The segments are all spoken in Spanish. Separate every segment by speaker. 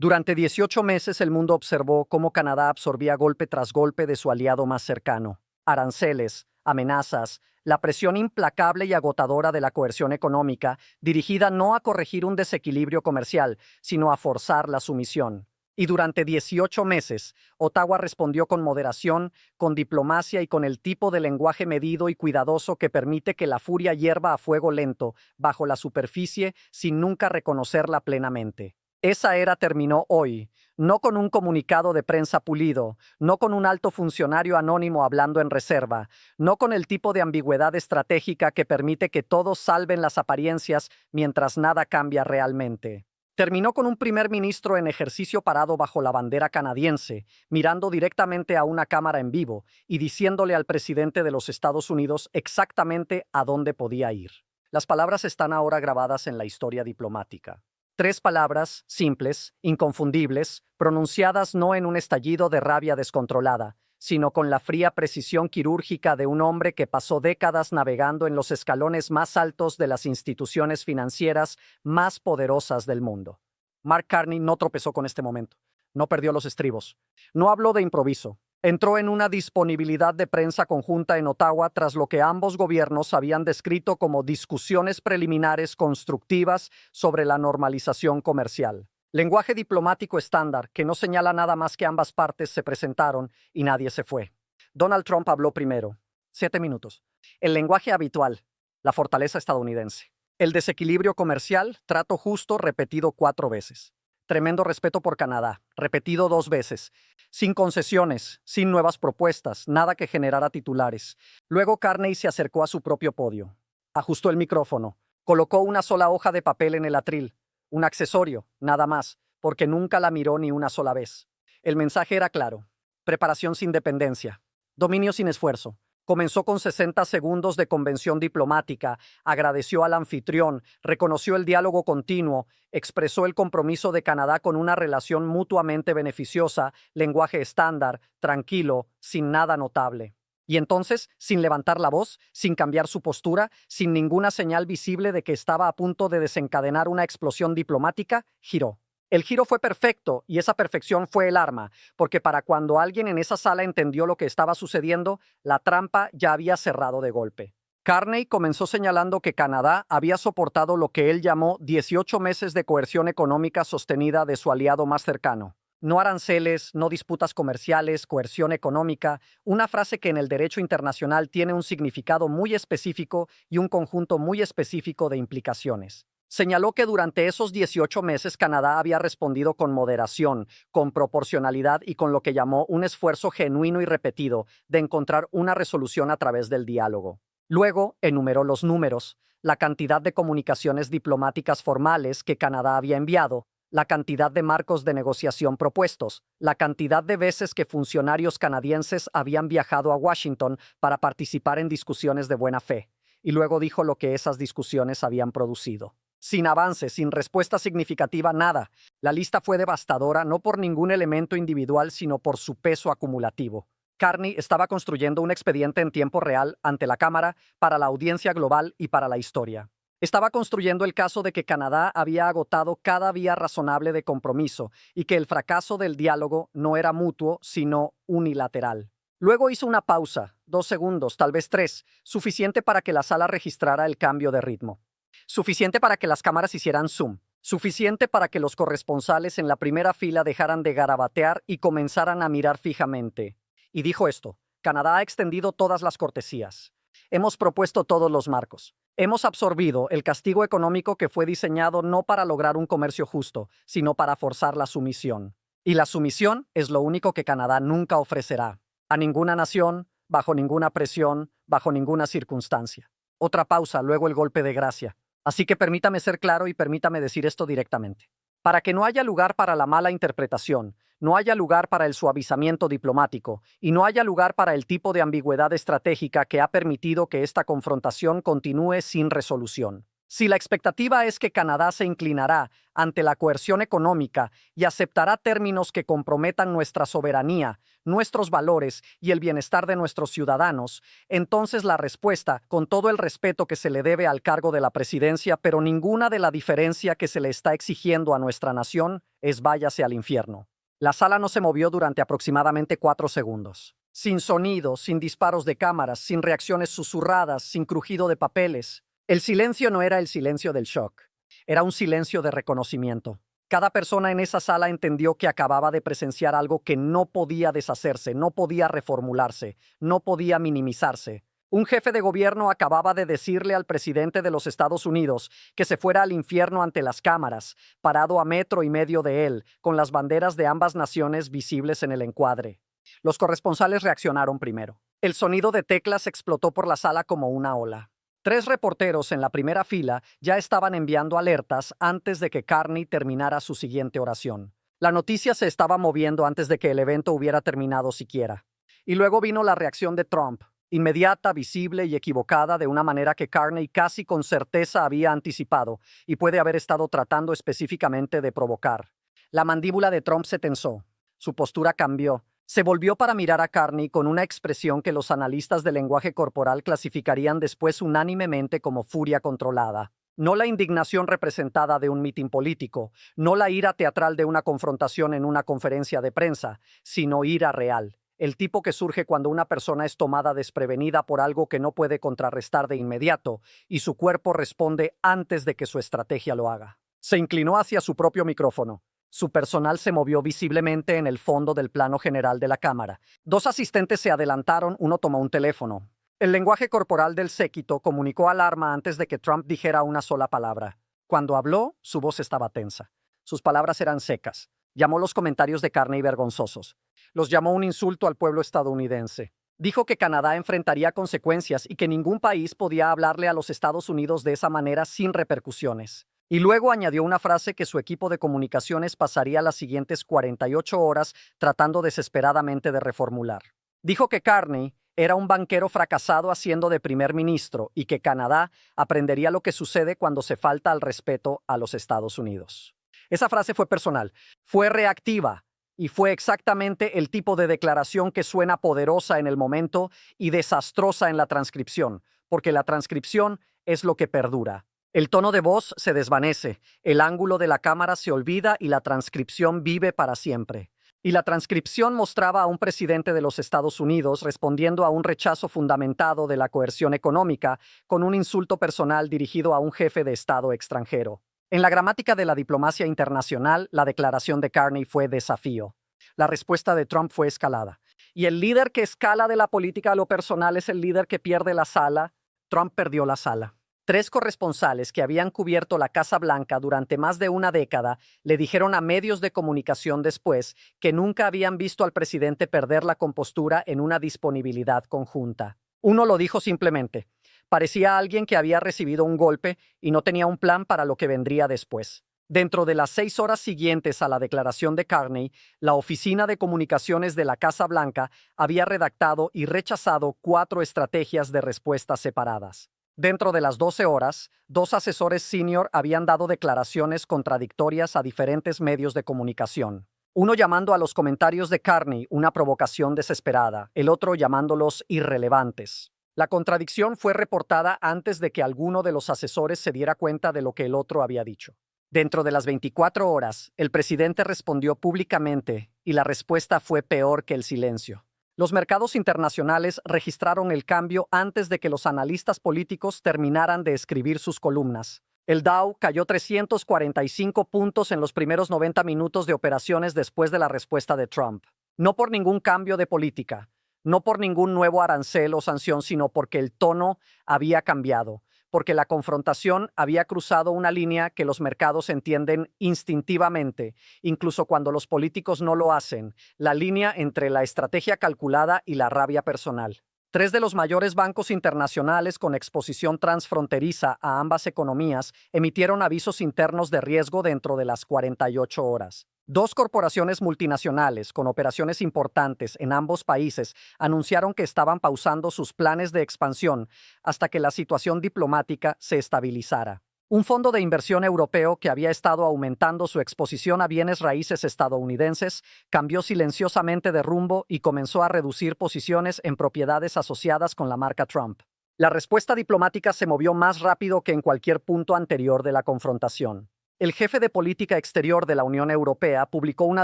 Speaker 1: Durante 18 meses el mundo observó cómo Canadá absorbía golpe tras golpe de su aliado más cercano. Aranceles, amenazas, la presión implacable y agotadora de la coerción económica, dirigida no a corregir un desequilibrio comercial, sino a forzar la sumisión. Y durante 18 meses, Ottawa respondió con moderación, con diplomacia y con el tipo de lenguaje medido y cuidadoso que permite que la furia hierva a fuego lento, bajo la superficie, sin nunca reconocerla plenamente. Esa era terminó hoy, no con un comunicado de prensa pulido, no con un alto funcionario anónimo hablando en reserva, no con el tipo de ambigüedad estratégica que permite que todos salven las apariencias mientras nada cambia realmente. Terminó con un primer ministro en ejercicio parado bajo la bandera canadiense, mirando directamente a una cámara en vivo y diciéndole al presidente de los Estados Unidos exactamente a dónde podía ir. Las palabras están ahora grabadas en la historia diplomática. 3 palabras, simples, inconfundibles, pronunciadas no en un estallido de rabia descontrolada, sino con la fría precisión quirúrgica de un hombre que pasó décadas navegando en los escalones más altos de las instituciones financieras más poderosas del mundo. Mark Carney no tropezó con este momento, no perdió los estribos, no habló de improviso. Entró en una disponibilidad de prensa conjunta en Ottawa tras lo que ambos gobiernos habían descrito como discusiones preliminares constructivas sobre la normalización comercial. Lenguaje diplomático estándar que no señala nada más que ambas partes se presentaron y nadie se fue. Donald Trump habló primero. 7 minutos. El lenguaje habitual, la fortaleza estadounidense. El desequilibrio comercial, trato justo repetido 4 veces. Tremendo respeto por Canadá, repetido 2 veces. Sin concesiones, sin nuevas propuestas, nada que generara titulares. Luego Carney se acercó a su propio podio. Ajustó el micrófono. Colocó una sola hoja de papel en el atril. Un accesorio, nada más, porque nunca la miró ni una sola vez. El mensaje era claro. Preparación sin dependencia. Dominio sin esfuerzo. Comenzó con 60 segundos de convención diplomática, agradeció al anfitrión, reconoció el diálogo continuo, expresó el compromiso de Canadá con una relación mutuamente beneficiosa, lenguaje estándar, tranquilo, sin nada notable. Y entonces, sin levantar la voz, sin cambiar su postura, sin ninguna señal visible de que estaba a punto de desencadenar una explosión diplomática, giró. El giro fue perfecto y esa perfección fue el arma, porque para cuando alguien en esa sala entendió lo que estaba sucediendo, la trampa ya había cerrado de golpe. Carney comenzó señalando que Canadá había soportado lo que él llamó 18 meses de coerción económica sostenida de su aliado más cercano. No aranceles, no disputas comerciales, coerción económica, una frase que en el derecho internacional tiene un significado muy específico y un conjunto muy específico de implicaciones. Señaló que durante esos 18 meses Canadá había respondido con moderación, con proporcionalidad y con lo que llamó un esfuerzo genuino y repetido de encontrar una resolución a través del diálogo. Luego enumeró los números, la cantidad de comunicaciones diplomáticas formales que Canadá había enviado, la cantidad de marcos de negociación propuestos, la cantidad de veces que funcionarios canadienses habían viajado a Washington para participar en discusiones de buena fe, y luego dijo lo que esas discusiones habían producido. Sin avance, sin respuesta significativa, nada. La lista fue devastadora no por ningún elemento individual, sino por su peso acumulativo. Carney estaba construyendo un expediente en tiempo real ante la Cámara para la audiencia global y para la historia. Estaba construyendo el caso de que Canadá había agotado cada vía razonable de compromiso y que el fracaso del diálogo no era mutuo, sino unilateral. Luego hizo una pausa, 2 segundos, tal vez 3, suficiente para que la sala registrara el cambio de ritmo. Suficiente para que las cámaras hicieran zoom. Suficiente para que los corresponsales en la primera fila dejaran de garabatear y comenzaran a mirar fijamente. Y dijo esto: Canadá ha extendido todas las cortesías. Hemos propuesto todos los marcos. Hemos absorbido el castigo económico que fue diseñado no para lograr un comercio justo, sino para forzar la sumisión. Y la sumisión es lo único que Canadá nunca ofrecerá. A ninguna nación, bajo ninguna presión, bajo ninguna circunstancia. Otra pausa, luego el golpe de gracia. Así que permítame ser claro y permítame decir esto directamente. Para que no haya lugar para la mala interpretación, no haya lugar para el suavizamiento diplomático y no haya lugar para el tipo de ambigüedad estratégica que ha permitido que esta confrontación continúe sin resolución. Si la expectativa es que Canadá se inclinará ante la coerción económica y aceptará términos que comprometan nuestra soberanía, nuestros valores y el bienestar de nuestros ciudadanos, entonces la respuesta, con todo el respeto que se le debe al cargo de la presidencia, pero ninguna de la diferencia que se le está exigiendo a nuestra nación, es váyase al infierno. La sala no se movió durante aproximadamente 4 segundos. Sin sonidos, sin disparos de cámaras, sin reacciones susurradas, sin crujido de papeles. El silencio no era el silencio del shock, era un silencio de reconocimiento. Cada persona en esa sala entendió que acababa de presenciar algo que no podía deshacerse, no podía reformularse, no podía minimizarse. Un jefe de gobierno acababa de decirle al presidente de los Estados Unidos que se fuera al infierno ante las cámaras, parado a 1,5 metros de él, con las banderas de ambas naciones visibles en el encuadre. Los corresponsales reaccionaron primero. El sonido de teclas explotó por la sala como una ola. 3 reporteros en la primera fila ya estaban enviando alertas antes de que Carney terminara su siguiente oración. La noticia se estaba moviendo antes de que el evento hubiera terminado siquiera. Y luego vino la reacción de Trump, inmediata, visible y equivocada de una manera que Carney casi con certeza había anticipado y puede haber estado tratando específicamente de provocar. La mandíbula de Trump se tensó. Su postura cambió. Se volvió para mirar a Carney con una expresión que los analistas del lenguaje corporal clasificarían después unánimemente como furia controlada. No la indignación representada de un mitin político, no la ira teatral de una confrontación en una conferencia de prensa, sino ira real. El tipo que surge cuando una persona es tomada desprevenida por algo que no puede contrarrestar de inmediato y su cuerpo responde antes de que su estrategia lo haga. Se inclinó hacia su propio micrófono. Su personal se movió visiblemente en el fondo del plano general de la cámara. 2 asistentes se adelantaron, uno tomó un teléfono. El lenguaje corporal del séquito comunicó alarma antes de que Trump dijera una sola palabra. Cuando habló, su voz estaba tensa. Sus palabras eran secas. Llamó los comentarios de Carney vergonzosos. Los llamó un insulto al pueblo estadounidense. Dijo que Canadá enfrentaría consecuencias y que ningún país podía hablarle a los Estados Unidos de esa manera sin repercusiones. Y luego añadió una frase que su equipo de comunicaciones pasaría las siguientes 48 horas tratando desesperadamente de reformular. Dijo que Carney era un banquero fracasado haciendo de primer ministro y que Canadá aprendería lo que sucede cuando se falta al respeto a los Estados Unidos. Esa frase fue personal, fue reactiva y fue exactamente el tipo de declaración que suena poderosa en el momento y desastrosa en la transcripción, porque la transcripción es lo que perdura. El tono de voz se desvanece, el ángulo de la cámara se olvida y la transcripción vive para siempre. Y la transcripción mostraba a un presidente de los Estados Unidos respondiendo a un rechazo fundamentado de la coerción económica con un insulto personal dirigido a un jefe de Estado extranjero. En la gramática de la diplomacia internacional, la declaración de Carney fue desafío. La respuesta de Trump fue escalada. Y el líder que escala de la política a lo personal es el líder que pierde la sala. Trump perdió la sala. 3 corresponsales que habían cubierto la Casa Blanca durante más de una década le dijeron a medios de comunicación después que nunca habían visto al presidente perder la compostura en una disponibilidad conjunta. Uno lo dijo simplemente. Parecía alguien que había recibido un golpe y no tenía un plan para lo que vendría después. Dentro de las 6 horas siguientes a la declaración de Carney, la Oficina de Comunicaciones de la Casa Blanca había redactado y rechazado 4 estrategias de respuesta separadas. Dentro de las 12 horas, 2 asesores senior habían dado declaraciones contradictorias a diferentes medios de comunicación. Uno llamando a los comentarios de Carney una provocación desesperada, el otro llamándolos irrelevantes. La contradicción fue reportada antes de que alguno de los asesores se diera cuenta de lo que el otro había dicho. Dentro de las 24 horas, el presidente respondió públicamente y la respuesta fue peor que el silencio. Los mercados internacionales registraron el cambio antes de que los analistas políticos terminaran de escribir sus columnas. El Dow cayó 345 puntos en los primeros 90 minutos de operaciones después de la respuesta de Trump. No por ningún cambio de política, no por ningún nuevo arancel o sanción, sino porque el tono había cambiado, porque la confrontación había cruzado una línea que los mercados entienden instintivamente, incluso cuando los políticos no lo hacen, la línea entre la estrategia calculada y la rabia personal. 3 de los mayores bancos internacionales con exposición transfronteriza a ambas economías emitieron avisos internos de riesgo dentro de las 48 horas. 2 corporaciones multinacionales con operaciones importantes en ambos países anunciaron que estaban pausando sus planes de expansión hasta que la situación diplomática se estabilizara. Un fondo de inversión europeo que había estado aumentando su exposición a bienes raíces estadounidenses cambió silenciosamente de rumbo y comenzó a reducir posiciones en propiedades asociadas con la marca Trump. La respuesta diplomática se movió más rápido que en cualquier punto anterior de la confrontación. El jefe de política exterior de la Unión Europea publicó una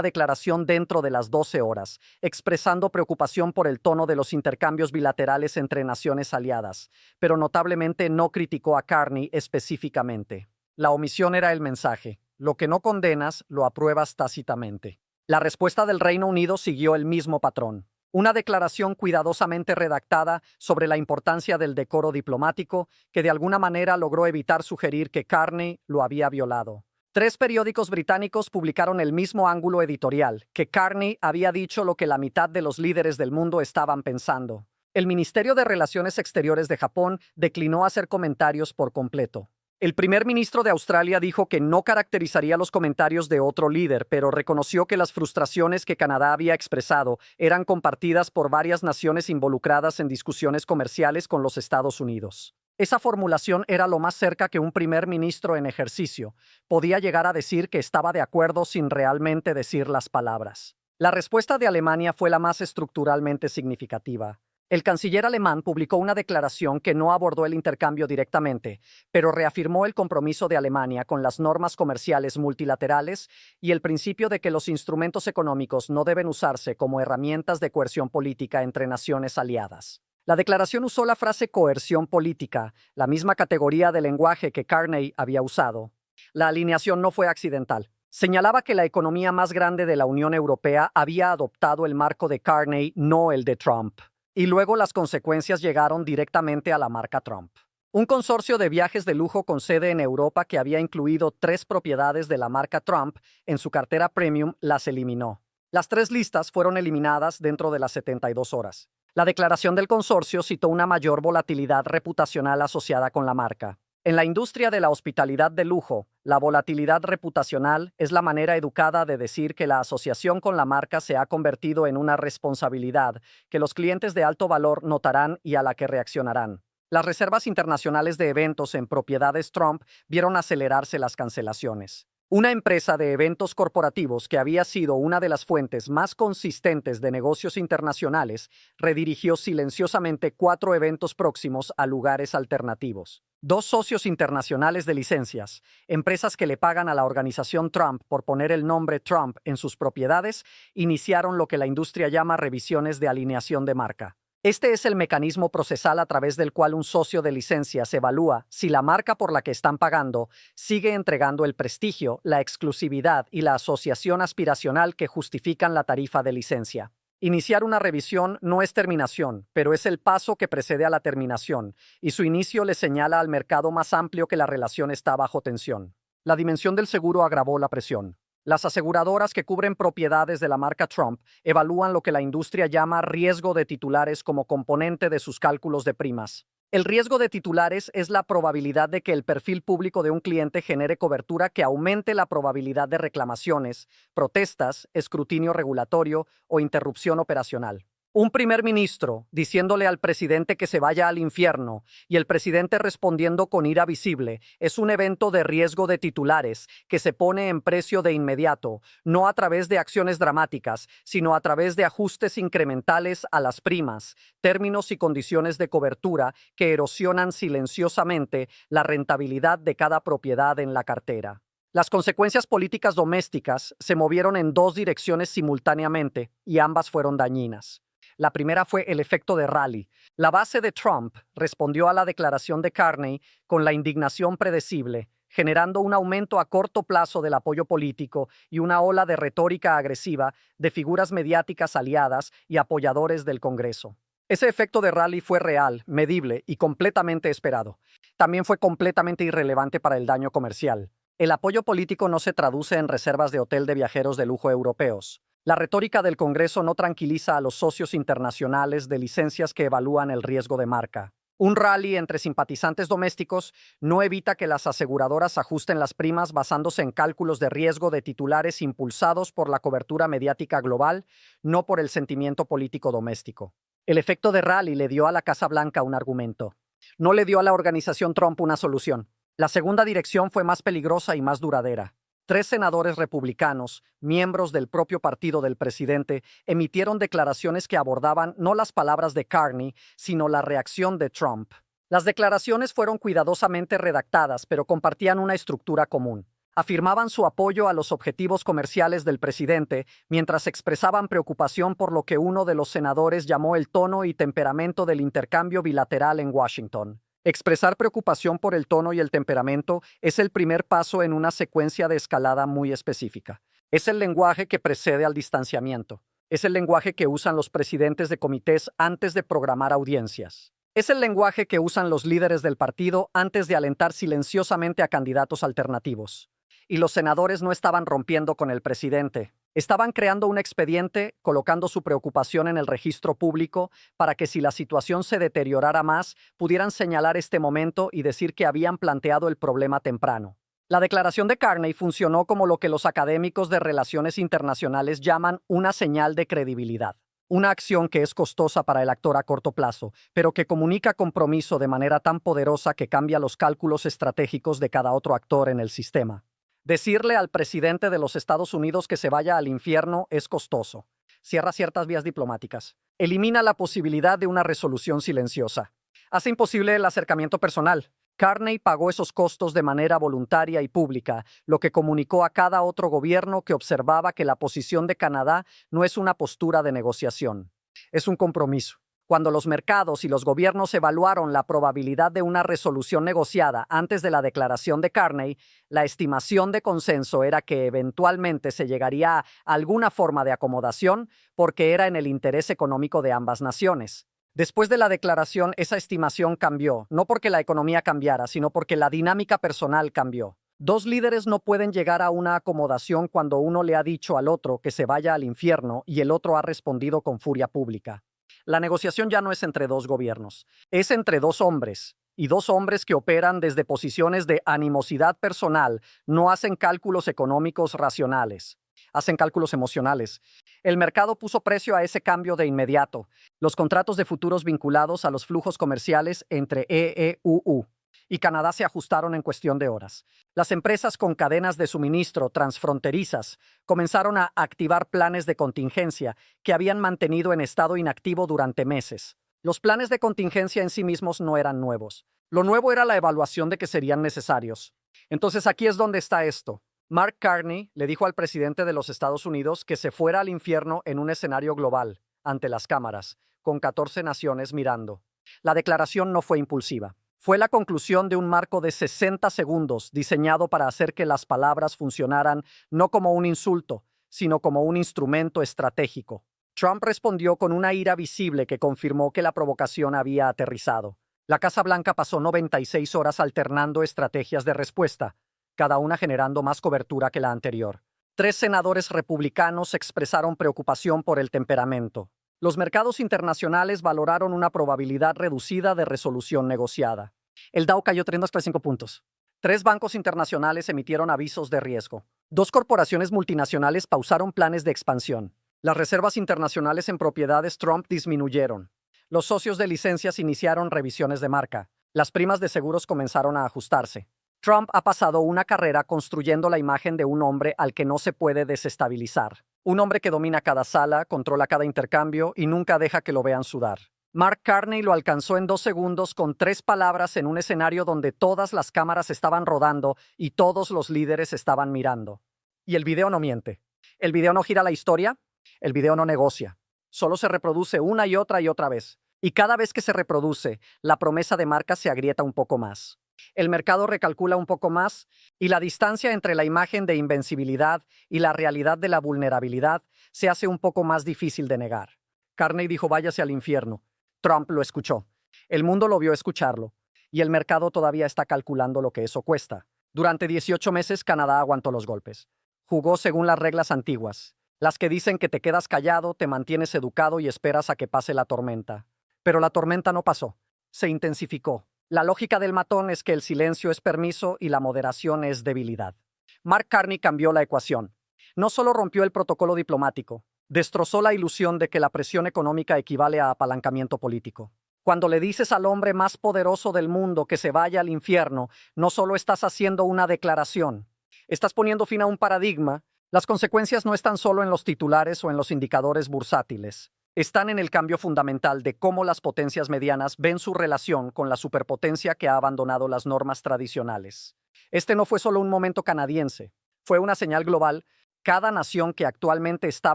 Speaker 1: declaración dentro de las 12 horas, expresando preocupación por el tono de los intercambios bilaterales entre naciones aliadas, pero notablemente no criticó a Carney específicamente. La omisión era el mensaje: lo que no condenas, lo apruebas tácitamente. La respuesta del Reino Unido siguió el mismo patrón. Una declaración cuidadosamente redactada sobre la importancia del decoro diplomático que de alguna manera logró evitar sugerir que Carney lo había violado. 3 periódicos británicos publicaron el mismo ángulo editorial, que Carney había dicho lo que la mitad de los líderes del mundo estaban pensando. El Ministerio de Relaciones Exteriores de Japón declinó hacer comentarios por completo. El primer ministro de Australia dijo que no caracterizaría los comentarios de otro líder, pero reconoció que las frustraciones que Canadá había expresado eran compartidas por varias naciones involucradas en discusiones comerciales con los Estados Unidos. Esa formulación era lo más cerca que un primer ministro en ejercicio podía llegar a decir que estaba de acuerdo sin realmente decir las palabras. La respuesta de Alemania fue la más estructuralmente significativa. El canciller alemán publicó una declaración que no abordó el intercambio directamente, pero reafirmó el compromiso de Alemania con las normas comerciales multilaterales y el principio de que los instrumentos económicos no deben usarse como herramientas de coerción política entre naciones aliadas. La declaración usó la frase coerción política, la misma categoría de lenguaje que Carney había usado. La alineación no fue accidental. Señalaba que la economía más grande de la Unión Europea había adoptado el marco de Carney, no el de Trump. Y luego las consecuencias llegaron directamente a la marca Trump. Un consorcio de viajes de lujo con sede en Europa que había incluido 3 propiedades de la marca Trump en su cartera premium las eliminó. Las 3 listas fueron eliminadas dentro de las 72 horas. La declaración del consorcio citó una mayor volatilidad reputacional asociada con la marca. En la industria de la hospitalidad de lujo, la volatilidad reputacional es la manera educada de decir que la asociación con la marca se ha convertido en una responsabilidad que los clientes de alto valor notarán y a la que reaccionarán. Las reservas internacionales de eventos en propiedades Trump vieron acelerarse las cancelaciones. Una empresa de eventos corporativos que había sido una de las fuentes más consistentes de negocios internacionales redirigió silenciosamente 4 eventos próximos a lugares alternativos. 2 socios internacionales de licencias, empresas que le pagan a la organización Trump por poner el nombre Trump en sus propiedades, iniciaron lo que la industria llama revisiones de alineación de marca. Este es el mecanismo procesal a través del cual un socio de licencias evalúa si la marca por la que están pagando sigue entregando el prestigio, la exclusividad y la asociación aspiracional que justifican la tarifa de licencia. Iniciar una revisión no es terminación, pero es el paso que precede a la terminación, y su inicio le señala al mercado más amplio que la relación está bajo tensión. La dimensión del seguro agravó la presión. Las aseguradoras que cubren propiedades de la marca Trump evalúan lo que la industria llama riesgo de titulares como componente de sus cálculos de primas. El riesgo de titulares es la probabilidad de que el perfil público de un cliente genere cobertura que aumente la probabilidad de reclamaciones, protestas, escrutinio regulatorio o interrupción operacional. Un primer ministro diciéndole al presidente que se vaya al infierno y el presidente respondiendo con ira visible es un evento de riesgo de titulares que se pone en precio de inmediato, no a través de acciones dramáticas, sino a través de ajustes incrementales a las primas, términos y condiciones de cobertura que erosionan silenciosamente la rentabilidad de cada propiedad en la cartera. Las consecuencias políticas domésticas se movieron en 2 direcciones simultáneamente y ambas fueron dañinas. La primera fue el efecto de rally. La base de Trump respondió a la declaración de Carney con la indignación predecible, generando un aumento a corto plazo del apoyo político y una ola de retórica agresiva de figuras mediáticas aliadas y apoyadores del Congreso. Ese efecto de rally fue real, medible y completamente esperado. También fue completamente irrelevante para el daño comercial. El apoyo político no se traduce en reservas de hotel de viajeros de lujo europeos. La retórica del Congreso no tranquiliza a los socios internacionales de licencias que evalúan el riesgo de marca. Un rally entre simpatizantes domésticos no evita que las aseguradoras ajusten las primas basándose en cálculos de riesgo de titulares impulsados por la cobertura mediática global, no por el sentimiento político doméstico. El efecto de rally le dio a la Casa Blanca un argumento. No le dio a la organización Trump una solución. La segunda dirección fue más peligrosa y más duradera. Tres senadores republicanos, miembros del propio partido del presidente, emitieron declaraciones que abordaban no las palabras de Carney, sino la reacción de Trump. Las declaraciones fueron cuidadosamente redactadas, pero compartían una estructura común. Afirmaban su apoyo a los objetivos comerciales del presidente, mientras expresaban preocupación por lo que uno de los senadores llamó el tono y temperamento del intercambio bilateral en Washington. Expresar preocupación por el tono y el temperamento es el primer paso en una secuencia de escalada muy específica. Es el lenguaje que precede al distanciamiento. Es el lenguaje que usan los presidentes de comités antes de programar audiencias. Es el lenguaje que usan los líderes del partido antes de alentar silenciosamente a candidatos alternativos. Y los senadores no estaban rompiendo con el presidente. Estaban creando un expediente, colocando su preocupación en el registro público para que si la situación se deteriorara más, pudieran señalar este momento y decir que habían planteado el problema temprano. La declaración de Carney funcionó como lo que los académicos de relaciones internacionales llaman una señal de credibilidad. Una acción que es costosa para el actor a corto plazo, pero que comunica compromiso de manera tan poderosa que cambia los cálculos estratégicos de cada otro actor en el sistema. Decirle al presidente de los Estados Unidos que se vaya al infierno es costoso. Cierra ciertas vías diplomáticas. Elimina la posibilidad de una resolución silenciosa. Hace imposible el acercamiento personal. Carney pagó esos costos de manera voluntaria y pública, lo que comunicó a cada otro gobierno que observaba que la posición de Canadá no es una postura de negociación. Es un compromiso. Cuando los mercados y los gobiernos evaluaron la probabilidad de una resolución negociada antes de la declaración de Carney, la estimación de consenso era que eventualmente se llegaría a alguna forma de acomodación porque era en el interés económico de ambas naciones. Después de la declaración, esa estimación cambió, no porque la economía cambiara, sino porque la dinámica personal cambió. Dos líderes no pueden llegar a una acomodación cuando uno le ha dicho al otro que se vaya al infierno y el otro ha respondido con furia pública. La negociación ya no es entre dos gobiernos, es entre dos hombres, y dos hombres que operan desde posiciones de animosidad personal no hacen cálculos económicos racionales, hacen cálculos emocionales. El mercado puso precio a ese cambio de inmediato. Los contratos de futuros vinculados a los flujos comerciales entre EEUU y Canadá se ajustaron en cuestión de horas. Las empresas con cadenas de suministro transfronterizas comenzaron a activar planes de contingencia que habían mantenido en estado inactivo durante meses. Los planes de contingencia en sí mismos no eran nuevos. Lo nuevo era la evaluación de que serían necesarios. Entonces aquí es donde está esto. Mark Carney le dijo al presidente de los Estados Unidos que se fuera al infierno en un escenario global, ante las cámaras, con 14 naciones mirando. La declaración no fue impulsiva. Fue la conclusión de un marco de 60 segundos diseñado para hacer que las palabras funcionaran no como un insulto, sino como un instrumento estratégico. Trump respondió con una ira visible que confirmó que la provocación había aterrizado. La Casa Blanca pasó 96 horas alternando estrategias de respuesta, cada una generando más cobertura que la anterior. Tres senadores republicanos expresaron preocupación por el temperamento. Los mercados internacionales valoraron una probabilidad reducida de resolución negociada. El Dow cayó 305 puntos. Tres bancos internacionales emitieron avisos de riesgo. Dos corporaciones multinacionales pausaron planes de expansión. Las reservas internacionales en propiedades Trump disminuyeron. Los socios de licencias iniciaron revisiones de marca. Las primas de seguros comenzaron a ajustarse. Trump ha pasado una carrera construyendo la imagen de un hombre al que no se puede desestabilizar. Un hombre que domina cada sala, controla cada intercambio y nunca deja que lo vean sudar. Mark Carney lo alcanzó en 2 segundos con 3 palabras en un escenario donde todas las cámaras estaban rodando y todos los líderes estaban mirando. Y el video no miente. El video no gira la historia. El video no negocia. Solo se reproduce una y otra vez. Y cada vez que se reproduce, la promesa de marca se agrieta un poco más. El mercado recalcula un poco más y la distancia entre la imagen de invencibilidad y la realidad de la vulnerabilidad se hace un poco más difícil de negar. Carney dijo váyase al infierno. Trump lo escuchó. El mundo lo vio escucharlo. Y el mercado todavía está calculando lo que eso cuesta. Durante 18 meses Canadá aguantó los golpes. Jugó según las reglas antiguas. Las que dicen que te quedas callado, te mantienes educado y esperas a que pase la tormenta. Pero la tormenta no pasó. Se intensificó. La lógica del matón es que el silencio es permiso y la moderación es debilidad. Mark Carney cambió la ecuación. No solo rompió el protocolo diplomático, destrozó la ilusión de que la presión económica equivale a apalancamiento político. Cuando le dices al hombre más poderoso del mundo que se vaya al infierno, no solo estás haciendo una declaración, estás poniendo fin a un paradigma. Las consecuencias no están solo en los titulares o en los indicadores bursátiles. Están en el cambio fundamental de cómo las potencias medianas ven su relación con la superpotencia que ha abandonado las normas tradicionales. Este no fue solo un momento canadiense, fue una señal global. Cada nación que actualmente está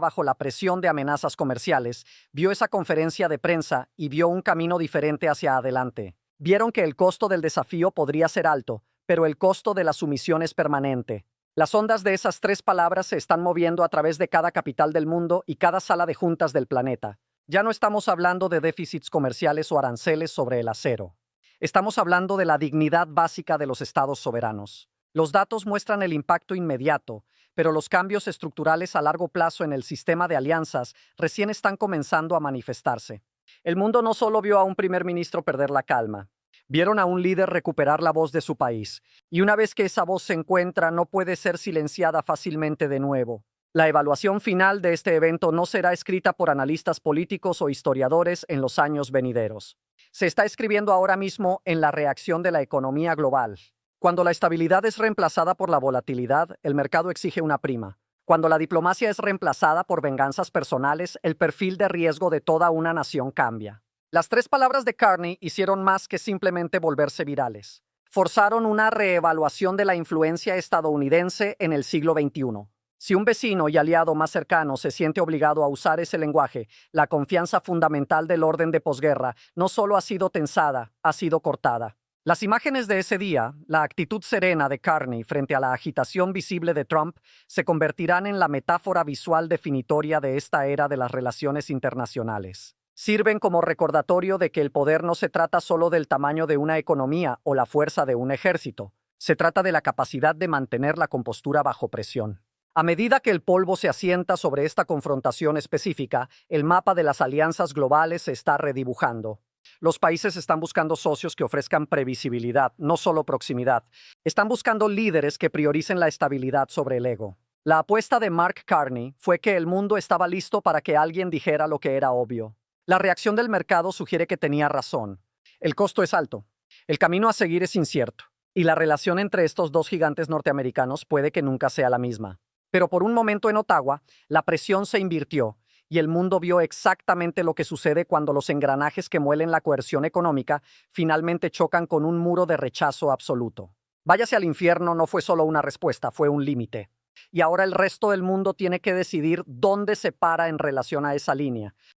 Speaker 1: bajo la presión de amenazas comerciales vio esa conferencia de prensa y vio un camino diferente hacia adelante. Vieron que el costo del desafío podría ser alto, pero el costo de la sumisión es permanente. Las ondas de esas tres palabras se están moviendo a través de cada capital del mundo y cada sala de juntas del planeta. Ya no estamos hablando de déficits comerciales o aranceles sobre el acero. Estamos hablando de la dignidad básica de los estados soberanos. Los datos muestran el impacto inmediato, pero los cambios estructurales a largo plazo en el sistema de alianzas recién están comenzando a manifestarse. El mundo no solo vio a un primer ministro perder la calma, vieron a un líder recuperar la voz de su país, y una vez que esa voz se encuentra, no puede ser silenciada fácilmente de nuevo. La evaluación final de este evento no será escrita por analistas políticos o historiadores en los años venideros. Se está escribiendo ahora mismo en la reacción de la economía global. Cuando la estabilidad es reemplazada por la volatilidad, el mercado exige una prima. Cuando la diplomacia es reemplazada por venganzas personales, el perfil de riesgo de toda una nación cambia. Las tres palabras de Carney hicieron más que simplemente volverse virales. Forzaron una reevaluación de la influencia estadounidense en el siglo XXI. Si un vecino y aliado más cercano se siente obligado a usar ese lenguaje, la confianza fundamental del orden de posguerra no solo ha sido tensada, ha sido cortada. Las imágenes de ese día, la actitud serena de Carney frente a la agitación visible de Trump, se convertirán en la metáfora visual definitoria de esta era de las relaciones internacionales. Sirven como recordatorio de que el poder no se trata solo del tamaño de una economía o la fuerza de un ejército. Se trata de la capacidad de mantener la compostura bajo presión. A medida que el polvo se asienta sobre esta confrontación específica, el mapa de las alianzas globales se está redibujando. Los países están buscando socios que ofrezcan previsibilidad, no solo proximidad. Están buscando líderes que prioricen la estabilidad sobre el ego. La apuesta de Mark Carney fue que el mundo estaba listo para que alguien dijera lo que era obvio. La reacción del mercado sugiere que tenía razón. El costo es alto. El camino a seguir es incierto. Y la relación entre estos dos gigantes norteamericanos puede que nunca sea la misma. Pero por un momento en Ottawa, la presión se invirtió. Y el mundo vio exactamente lo que sucede cuando los engranajes que muelen la coerción económica finalmente chocan con un muro de rechazo absoluto. Váyase al infierno no fue solo una respuesta, fue un límite. Y ahora el resto del mundo tiene que decidir dónde se para en relación a esa línea.